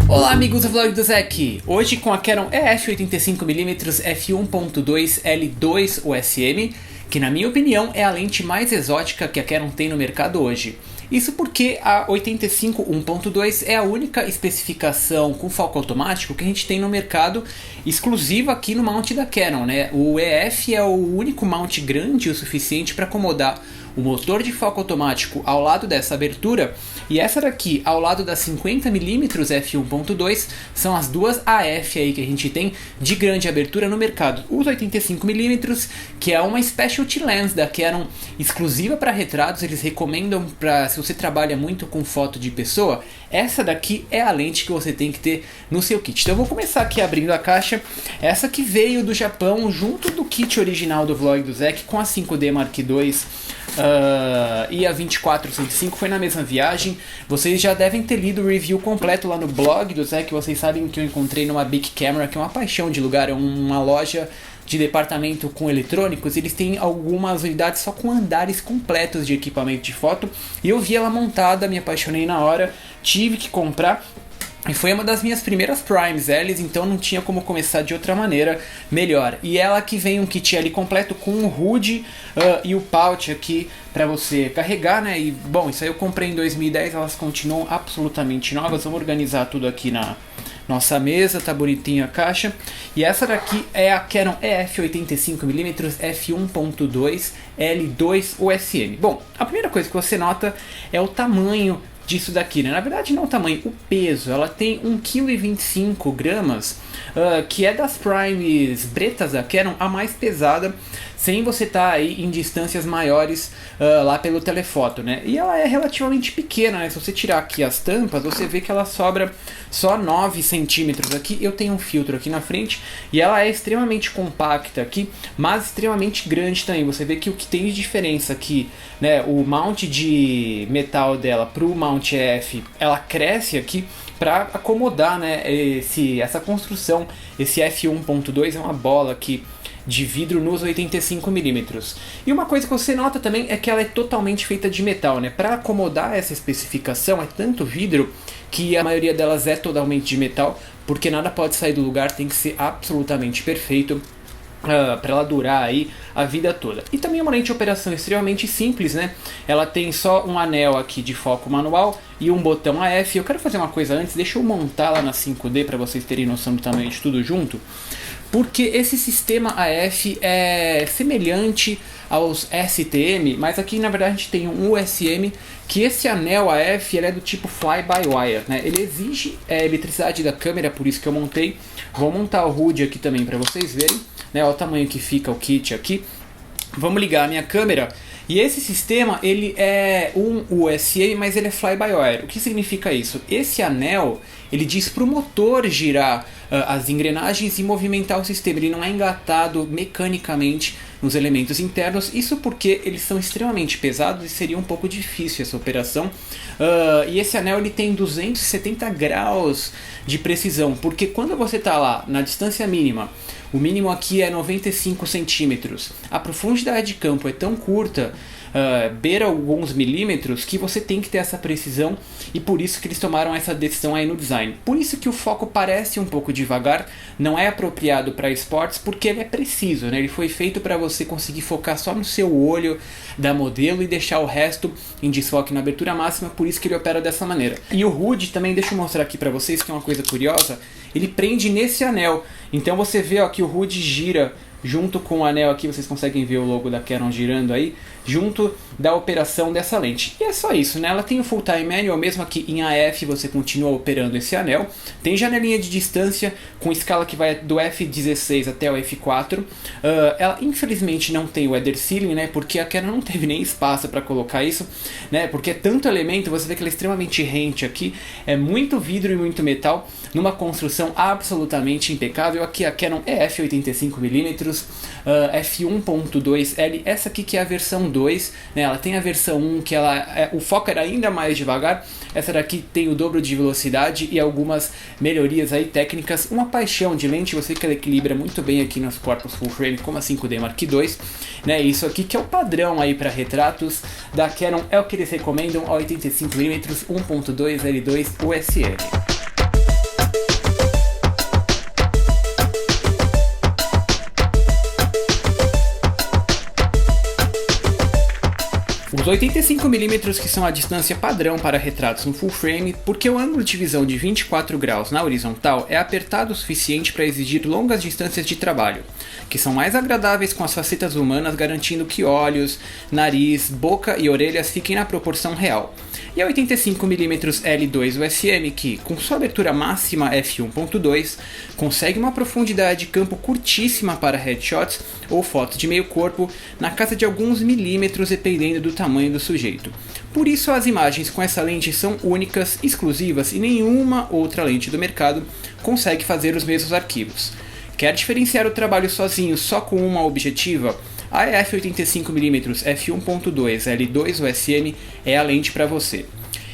Olá amigos do vlog do Zé aqui, hoje com a Canon EF 85mm f1.2 L2 USM, que na minha opinião é a lente mais exótica que a Canon tem no mercado hoje. Isso porque a 85 1.2 é a única especificação com foco automático que a gente tem no mercado, exclusiva aqui no mount da Canon, né? O EF é o único mount grande o suficiente para acomodar o motor de foco automático ao lado dessa abertura, e essa daqui ao lado da 50mm f1.2 são as duas AF aí que a gente tem de grande abertura no mercado. Os 85mm, que é uma specialty lens da Canon exclusiva para retratos, eles recomendam para se você trabalha muito com foto de pessoa, essa daqui é a lente que você tem que ter no seu kit. Então eu vou começar aqui abrindo a caixa, essa que veio do Japão junto do kit original do vlog do Zé, com a 5D Mark II e a 24-105, foi na mesma viagem. Vocês já devem ter lido o review completo lá no blog do Zé, que vocês sabem que eu encontrei numa Bic Camera, que é uma paixão de lugar, é uma loja de departamento com eletrônicos. Eles têm algumas unidades só com andares completos de equipamento de foto, e eu vi ela montada, me apaixonei na hora, tive que comprar. E foi uma das minhas primeiras Primes Ls, então não tinha como começar de outra maneira melhor. E ela que vem um kit ali completo com o HUD e o pouch aqui para você carregar, né? E bom, isso aí eu comprei em 2010, elas continuam absolutamente novas. Vamos organizar tudo aqui na nossa mesa, tá bonitinha a caixa. E essa daqui é a Canon EF 85mm f1.2 L2 USM. Bom, a primeira coisa que você nota é o tamanho disso daqui, né? Na verdade não o tamanho, o peso. Ela tem 1,25 kg, que é das Primes pretas da Canon a mais pesada, sem você estar aí em distâncias maiores lá pelo telefoto, né? E ela é relativamente pequena, né? Se você tirar aqui as tampas, você vê que ela sobra só 9 centímetros aqui. Eu tenho um filtro aqui na frente e ela é extremamente compacta aqui, mas extremamente grande também. Você vê que o que tem de diferença aqui, né? O mount de metal dela para o mount EF, ela cresce aqui para acomodar, né, essa construção. Esse f1.2 é uma bola aqui de vidro nos 85mm. E uma coisa que você nota também é que ela é totalmente feita de metal, né? Para acomodar essa especificação, é tanto vidro que a maioria delas é totalmente de metal, porque nada pode sair do lugar, tem que ser absolutamente perfeito para ela durar aí a vida toda. E também é uma lente de operação extremamente simples, né? Ela tem só um anel aqui de foco manual e um botão AF. Eu quero fazer uma coisa antes, deixa eu montar lá na 5D para vocês terem noção do tamanho de tudo junto, porque esse sistema AF é semelhante aos STM, mas aqui na verdade a gente tem um USM, que esse anel AF ele é do tipo fly-by-wire, né? Ele exige eletricidade da câmera, por isso que eu montei. Vou montar o HUD aqui também para vocês verem, né? Olha o tamanho que fica o kit aqui. Vamos ligar a minha câmera. E esse sistema ele é um USM, mas ele é fly-by-wire. O que significa isso? Esse anel ele diz para o motor girar as engrenagens e movimentar o sistema. Ele não é engatado mecanicamente nos elementos internos. Isso porque eles são extremamente pesados e seria um pouco difícil essa operação. E esse anel ele tem 270 graus de precisão, porque quando você está lá na distância mínima, o mínimo aqui é 95 centímetros, a profundidade de campo é tão curta, beira alguns milímetros, que você tem que ter essa precisão, e por isso que eles tomaram essa decisão aí no design. Por isso que o foco parece um pouco devagar, não é apropriado para esportes, porque ele é preciso, né? Ele foi feito para você conseguir focar só no seu olho da modelo e deixar o resto em desfoque na abertura máxima, por isso que ele opera dessa maneira. E o HUD também, deixa eu mostrar aqui para vocês, que é uma coisa curiosa, ele prende nesse anel, então você vê ó, que o HUD gira junto com o anel aqui, vocês conseguem ver o logo da Canon girando aí, junto da operação dessa lente. E é só isso, né? Ela tem o Full Time Manual, mesmo aqui em AF você continua operando esse anel. Tem janelinha de distância com escala que vai do F16 até o F4. Ela infelizmente não tem o Weather Sealing, né? Porque a Canon não teve nem espaço para colocar isso, né? Porque é tanto elemento, você vê que ela é extremamente rente aqui, é muito vidro e muito metal, numa construção absolutamente impecável. Aqui a Canon EF 85mm f1.2L, essa aqui que é a versão 2, né? Ela tem a versão 1 que o foco era ainda mais devagar, essa daqui tem o dobro de velocidade e algumas melhorias aí técnicas. Uma paixão de lente, você vê que ela equilibra muito bem aqui nos corpos full frame como a 5D Mark II, né? Isso aqui que é o padrão aí para retratos da Canon, é o que eles recomendam, a 85mm 1.2 L2 USM. Os 85mm que são a distância padrão para retratos no full frame, porque o ângulo de visão de 24 graus na horizontal é apertado o suficiente para exigir longas distâncias de trabalho, que são mais agradáveis com as facetas humanas, garantindo que olhos, nariz, boca e orelhas fiquem na proporção real. E a 85mm L2 USM, que, com sua abertura máxima f1.2, consegue uma profundidade de campo curtíssima para headshots ou fotos de meio corpo, na casa de alguns milímetros dependendo do tamanho do sujeito. Por isso as imagens com essa lente são únicas, exclusivas e nenhuma outra lente do mercado consegue fazer os mesmos arquivos. Quer diferenciar o trabalho sozinho só com uma objetiva? A f85mm f1.2 L2 USM é a lente para você.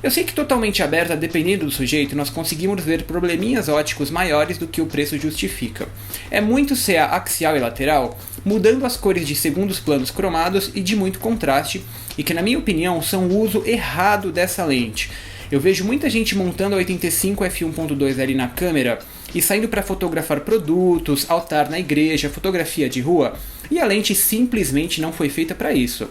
Eu sei que totalmente aberta, dependendo do sujeito, nós conseguimos ver probleminhas óticos maiores do que o preço justifica. É muito CA axial e lateral, mudando as cores de segundos planos cromados e de muito contraste, e que na minha opinião são o uso errado dessa lente. Eu vejo muita gente montando a 85 f1.2L na câmera e saindo para fotografar produtos, altar na igreja, fotografia de rua, e a lente simplesmente não foi feita para isso.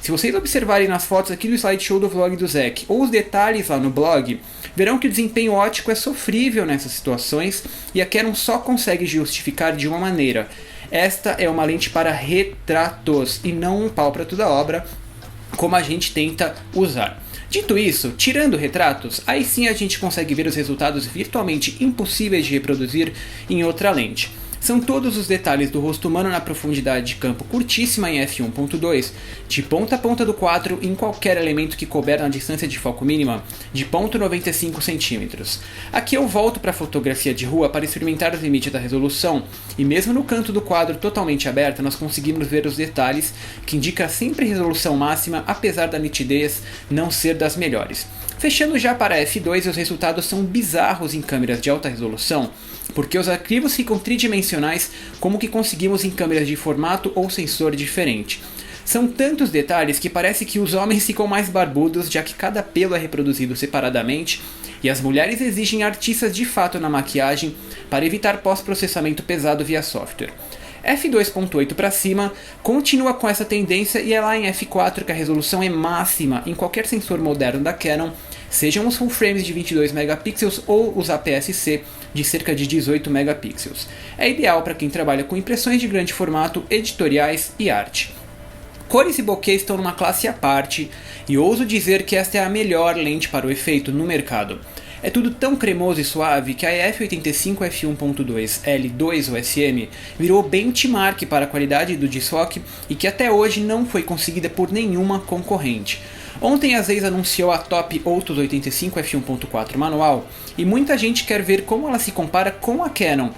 Se vocês observarem nas fotos aqui do slideshow do vlog do Zek, ou os detalhes lá no blog, verão que o desempenho óptico é sofrível nessas situações e a Canon só consegue justificar de uma maneira. Esta é uma lente para retratos e não um pau para toda obra, como a gente tenta usar. Dito isso, tirando retratos, aí sim a gente consegue ver os resultados virtualmente impossíveis de reproduzir em outra lente. São todos os detalhes do rosto humano na profundidade de campo curtíssima em f1.2, de ponta a ponta do quadro em qualquer elemento que couber na distância de foco mínima de 0,95 cm. Aqui eu volto para a fotografia de rua para experimentar os limites da resolução, e mesmo no canto do quadro totalmente aberto nós conseguimos ver os detalhes, que indica sempre resolução máxima, apesar da nitidez não ser das melhores. Fechando já para f2, os resultados são bizarros em câmeras de alta resolução, porque os arquivos ficam tridimensionais como que conseguimos em câmeras de formato ou sensor diferente. São tantos detalhes que parece que os homens ficam mais barbudos, já que cada pelo é reproduzido separadamente, e as mulheres exigem artistas de fato na maquiagem para evitar pós-processamento pesado via software. f2.8 para cima continua com essa tendência e é lá em f4 que a resolução é máxima em qualquer sensor moderno da Canon, sejam os full frames de 22 megapixels ou os APS-C de cerca de 18 megapixels. É ideal para quem trabalha com impressões de grande formato, editoriais e arte. Cores e bokeh estão numa classe à parte e ouso dizer que esta é a melhor lente para o efeito no mercado. É tudo tão cremoso e suave que a f85 f1.2 L2 USM virou benchmark para a qualidade do desfoque e que até hoje não foi conseguida por nenhuma concorrente. Ontem a Zeiss anunciou a Top Otus 85 f1.4 manual e muita gente quer ver como ela se compara com a Canon.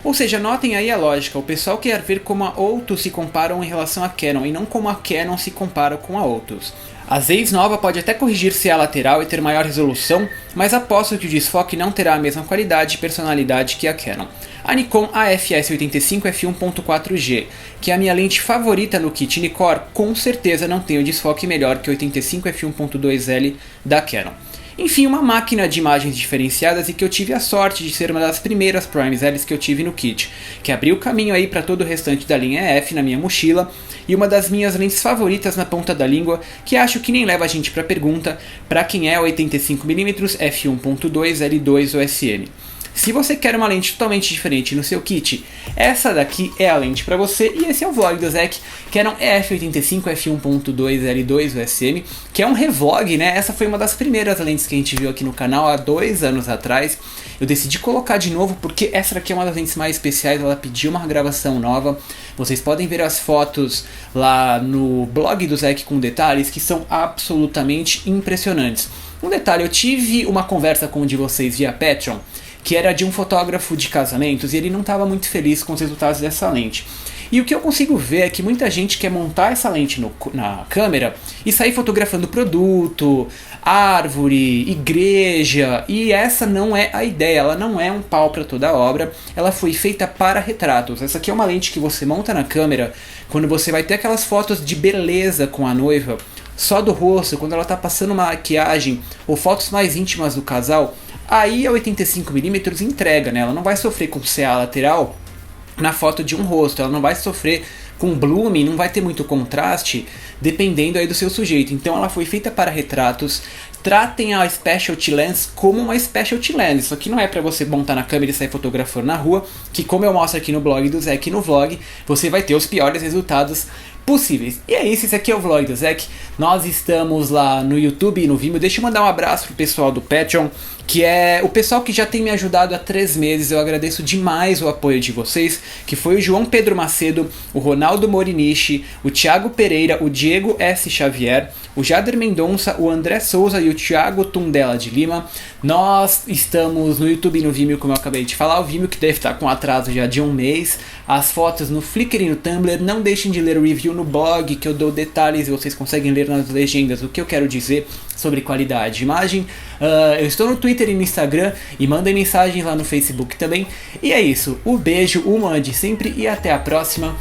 Ou seja, notem aí a lógica, o pessoal quer ver como a Otus se comparam em relação à Canon e não como a Canon se compara com a Otus. A Zeiss nova pode até corrigir CA lateral e ter maior resolução, mas aposto que o desfoque não terá a mesma qualidade e personalidade que a Canon. A Nikon AFS85 f1.4G, que é a minha lente favorita no kit Nikkor, com certeza não tem o desfoque melhor que o 85 f1.2L da Canon. Enfim, uma máquina de imagens diferenciadas e que eu tive a sorte de ser uma das primeiras Primes Ls que eu tive no kit, que abriu o caminho aí para todo o restante da linha EF na minha mochila, e uma das minhas lentes favoritas na ponta da língua, que acho que nem leva a gente para pergunta, para quem é o 85mm f1.2 L2 USM. Se você quer uma lente totalmente diferente no seu kit, essa daqui é a lente para você, e esse é o vlog do Zek, Canon f85 f1.2 L2 USM, que é um revlog, né? Essa foi uma das primeiras lentes que a gente viu aqui no canal há 2 anos atrás. Eu decidi colocar de novo porque essa daqui é uma das lentes mais especiais, ela pediu uma gravação nova. Vocês podem ver as fotos lá no blog do Zek com detalhes que são absolutamente impressionantes. Um detalhe, eu tive uma conversa com um de vocês via Patreon, que era de um fotógrafo de casamentos, e ele não estava muito feliz com os resultados dessa lente. E o que eu consigo ver é que muita gente quer montar essa lente na câmera e sair fotografando produto, árvore, igreja, e essa não é a ideia, ela não é um pau para toda a obra, ela foi feita para retratos. Essa aqui é uma lente que você monta na câmera quando você vai ter aquelas fotos de beleza com a noiva, só do rosto, quando ela está passando maquiagem, ou fotos mais íntimas do casal. Aí a 85mm entrega, né? Ela não vai sofrer com CA lateral na foto de um rosto, ela não vai sofrer com blooming, não vai ter muito contraste, dependendo aí do seu sujeito. Então ela foi feita para retratos. Tratem a Specialty Lens como uma Specialty Lens. Isso aqui não é para você montar na câmera e sair fotografando na rua, que como eu mostro aqui no blog do Zec no vlog, você vai ter os piores resultados possíveis. E é isso, esse aqui é o vlog do Zec. Nós estamos lá no YouTube e no Vimeo. Deixa eu mandar um abraço pro pessoal do Patreon, que é o pessoal que já tem me ajudado há 3 meses. Eu agradeço demais o apoio de vocês, que foi o João Pedro Macedo, o Ronaldo Morinichi, o Thiago Pereira, o Diego S. Xavier, o Jader Mendonça, o André Souza e o Thiago Tundela de Lima. Nós estamos no YouTube e no Vimeo, como eu acabei de falar. O Vimeo que deve estar com atraso já de 1 mês. As fotos no Flickr e no Tumblr. Não deixem de ler o review no blog, que eu dou detalhes e vocês conseguem ler nas legendas o que eu quero dizer sobre qualidade de imagem. Eu estou no Twitter e no Instagram, e mandem mensagens lá no Facebook também. E é isso, o beijo, uma de sempre, e até a próxima.